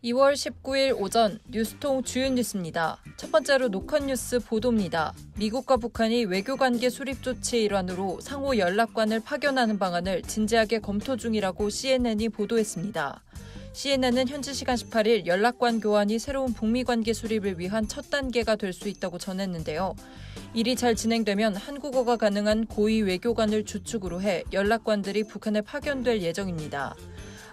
2월 19일 오전 뉴스통 주요 뉴스입니다. 첫 번째로 노컷 뉴스 보도입니다. 미국과 북한이 외교관계 수립 조치의 일환으로 상호 연락관을 파견하는 방안을 진지하게 검토 중이라고 CNN이 보도했습니다. CNN은 현지 시간 18일 연락관 교환이 새로운 북미 관계 수립을 위한 첫 단계가 될 수 있다고 전했는데요. 일이 잘 진행되면 한국어가 가능한 고위 외교관을 주축으로 해 연락관들이 북한에 파견될 예정입니다.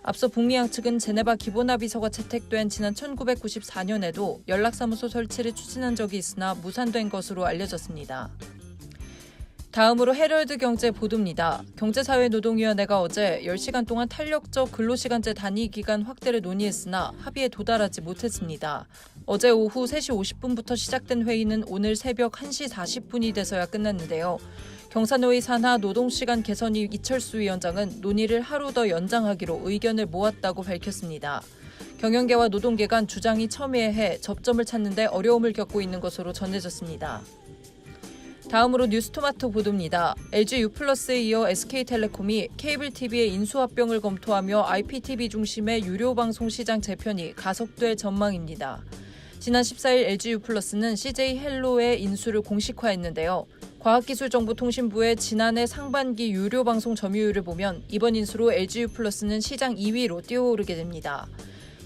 앞서 북미 양측은 제네바 기본합의서가 채택된 지난 1994년에도 연락사무소 설치를 추진한 적이 있으나 무산된 것으로 알려졌습니다. 다음으로 헤럴드 경제 보도입니다. 경제사회노동위원회가 어제 10시간 동안 탄력적 근로시간제 단위기간 확대를 논의했으나 합의에 도달하지 못했습니다. 어제 오후 3시 50분부터 시작된 회의는 오늘 새벽 1시 40분이 돼서야 끝났는데요. 경사노위 산하 노동시간 개선위 이철수 위원장은 논의를 하루 더 연장하기로 의견을 모았다고 밝혔습니다. 경영계와 노동계 간 주장이 첨예해 접점을 찾는 데 어려움을 겪고 있는 것으로 전해졌습니다. 다음으로 뉴스토마토 보도입니다. LG U+에 이어 SK텔레콤이 케이블 TV의 인수합병을 검토하며 IPTV 중심의 유료 방송 시장 재편이 가속될 전망입니다. 지난 14일 LG U+는 CJ 헬로의 인수를 공식화했는데요. 과학기술정보통신부의 지난해 상반기 유료 방송 점유율을 보면 이번 인수로 LG U+는 시장 2위로 뛰어오르게 됩니다.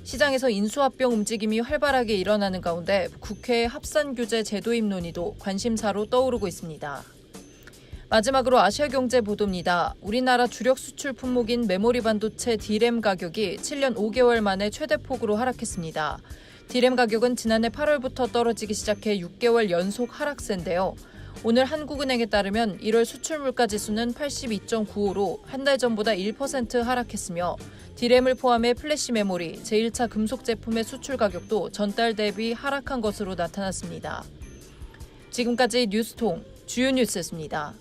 시장에서 인수합병 움직임이 활발하게 일어나는 가운데 국회의 합산규제 제도입 논의도 관심사로 떠오르고 있습니다. 마지막으로 아시아경제 보도입니다. 우리나라 주력 수출 품목인 메모리 반도체 D램 가격이 7년 5개월 만에 최대폭으로 하락했습니다. D램 가격은 지난해 8월부터 떨어지기 시작해 6개월 연속 하락세인데요. 오늘 한국은행에 따르면 1월 수출물가지수는 82.95로 한 달 전보다 1% 하락했으며 D램을 포함해 플래시 메모리, 제1차 금속 제품의 수출 가격도 전달 대비 하락한 것으로 나타났습니다. 지금까지 뉴스통 주요 뉴스였습니다.